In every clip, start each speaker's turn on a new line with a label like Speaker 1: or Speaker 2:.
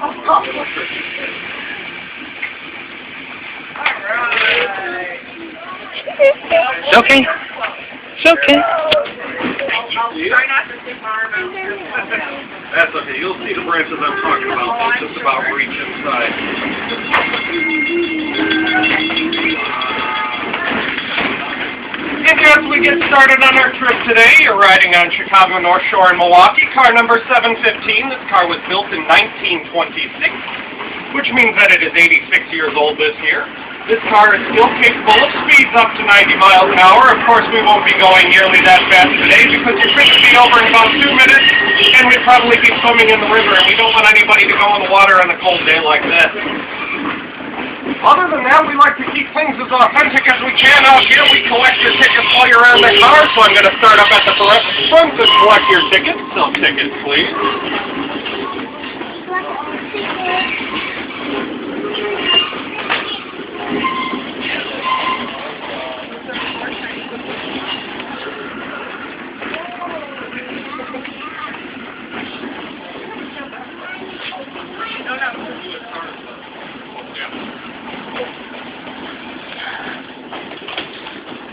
Speaker 1: It's okay. It's okay.
Speaker 2: Try not to stick my arm out.
Speaker 3: That's okay. You'll see the branches I'm talking about. They just about reach inside. And as we get started on our trip today, you're riding on Chicago North Shore in Milwaukee, car number 715. This car was built in 1926, which means that it is 86 years old this year. This car is still capable of speeds up to 90 miles an hour. Of course, we won't be going nearly that fast today because your trip will be over in about 2 minutes, and we'd probably be swimming in the river, and we don't want anybody to go in the water on a cold day like this. Other than that, we like to keep things as authentic as we can out here. We collect your tickets while you're on the car, so I'm going to start up at the front to collect your tickets. So tickets, please.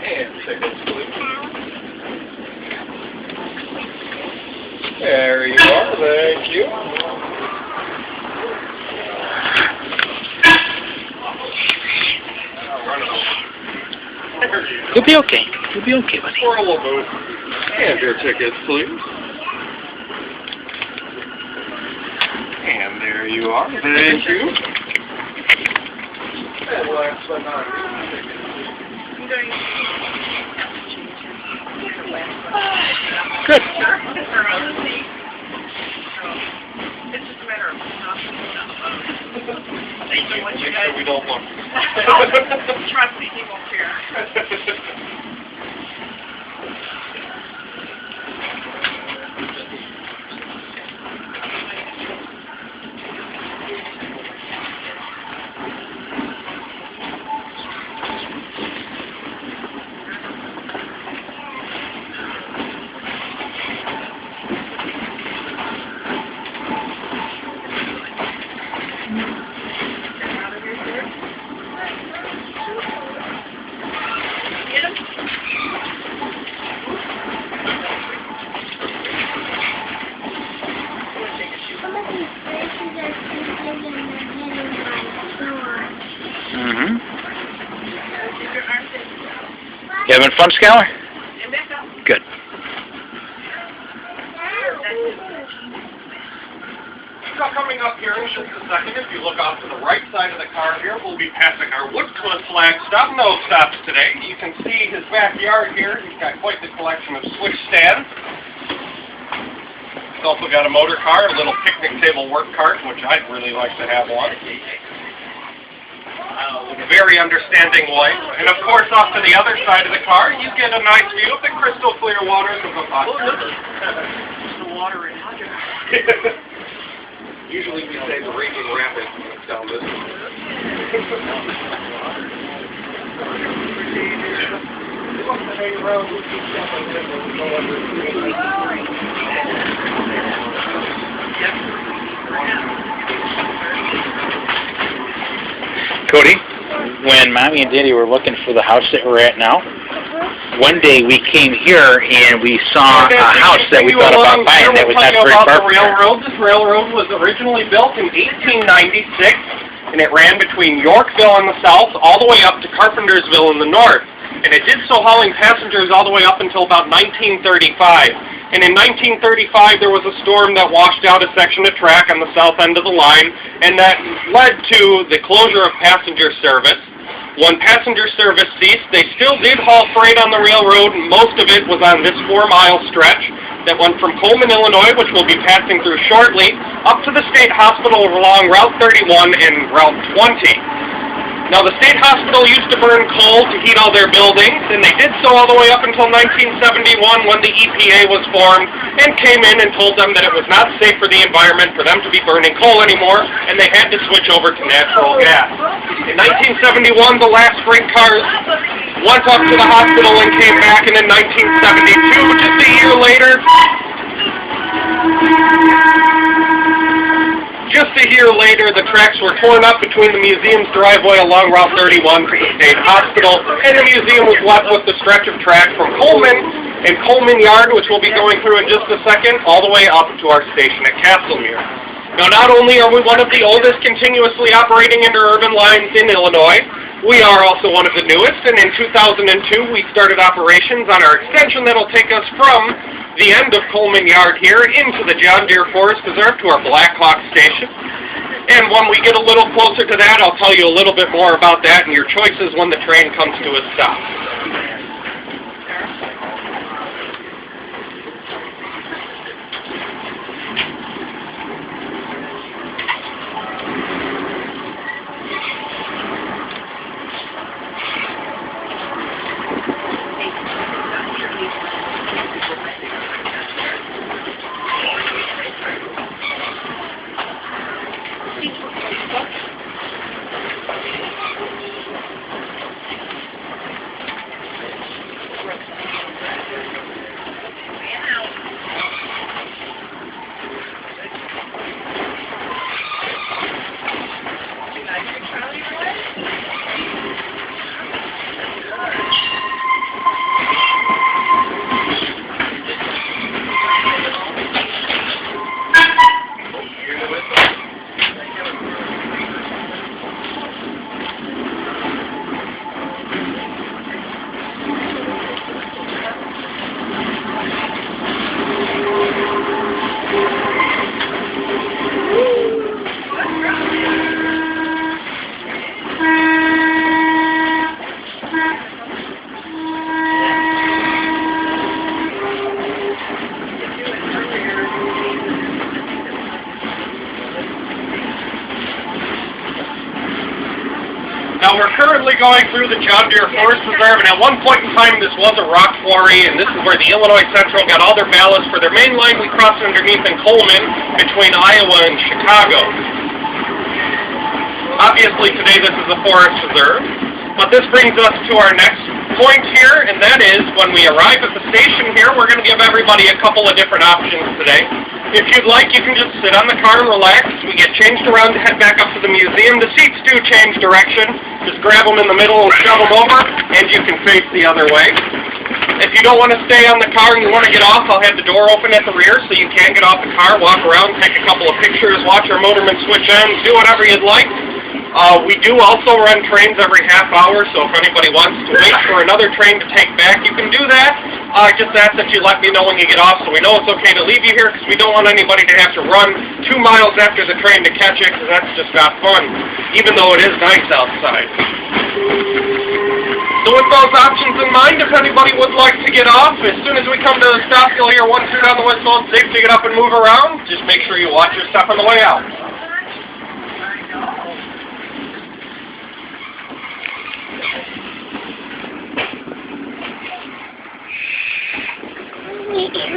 Speaker 3: And tickets, please. There you are. Thank you.
Speaker 1: You'll be okay. You'll be okay, buddy.
Speaker 3: Swirl a boot. And your tickets, please. And there you are. Thank you. And last but not least,
Speaker 1: Good.
Speaker 2: It's just a matter of knocking it up.
Speaker 3: make sure we don't look.
Speaker 2: Trust me, he won't care.
Speaker 1: Mm-hmm. You having fun, Skylar? Good.
Speaker 3: So coming up here in just a second, if you look off to the right side of the car here, we'll be passing our Woodcliff flag stop. No stops today. You can see his backyard here. He's got quite the collection of switch stands. He's also got a motor car, a little picnic table work cart, which I'd really like to have one. With a very understanding wife. And of course, off to the other side of the car, you get a nice view of the crystal clear waters of the
Speaker 2: The water in here.
Speaker 3: Usually we say the raging rapids when it's down this
Speaker 1: Cody, when Mommy and Daddy were looking for the house that we're at now, one day we came here and we saw a house that we thought about buying that was not very far from here.
Speaker 3: This railroad was originally built in 1896, and it ran between Yorkville in the south all the way up to Carpentersville in the north. And it did so hauling passengers all the way up until about 1935. And in 1935, there was a storm that washed out a section of track on the south end of the line, and that led to the closure of passenger service. When passenger service ceased, they still did haul freight on the railroad, and most of it was on this 4-mile stretch that went from Coleman, Illinois, which we'll be passing through shortly, up to the state hospital along Route 31 and Route 20. Now, the state hospital used to burn coal to heat all their buildings, and they did so all the way up until 1971 when the EPA was formed and came in and told them that it was not safe for the environment for them to be burning coal anymore, and they had to switch over to natural gas. In 1971, the last freight cars went up to the hospital and came back, and in 1972, just a year later, just a year later, the tracks were torn up between the museum's driveway along Route 31 to the state hospital, and the museum was left with the stretch of track from Coleman and Coleman Yard, which we'll be going through in just a second, all the way up to our station at Castlemere. Now, not only are we one of the oldest continuously operating interurban lines in Illinois, we are also one of the newest, and in 2002 we started operations on our extension that will take us from the end of Coleman Yard here into the John Deere Forest Preserve to our Black Hawk station. And when we get a little closer to that, I'll tell you a little bit more about that and your choices when the train comes to a stop. Now we're currently going through the John Deere Forest Preserve, and at one point in time this was a rock quarry, and this is where the Illinois Central got all their ballast for their main line we crossed underneath in Coleman between Iowa and Chicago. Obviously today this is a forest preserve, but this brings us to our next point here, and that is when we arrive at the station here, we're going to give everybody a couple of different options today. If you'd like, you can just sit on the car and relax. We get changed around to head back up to the museum. The seats do change direction. Just grab them in the middle and shove them over, and you can face the other way. If you don't want to stay on the car and you want to get off, I'll have the door open at the rear so you can get off the car, walk around, take a couple of pictures, watch our motorman switch ends, do whatever you'd like. We do also run trains every half hour, so if anybody wants to wait for another train to take back, you can do that. I just ask that you let me know when you get off so we know it's okay to leave you here, because we don't want anybody to have to run 2 miles after the train to catch it, because that's just not fun, even though it is nice outside. So with those options in mind, if anybody would like to get off, as soon as we come to the stop, you'll hear one turn on the whistle. It's safe to get up and move around. Just make sure you watch your step on the way out.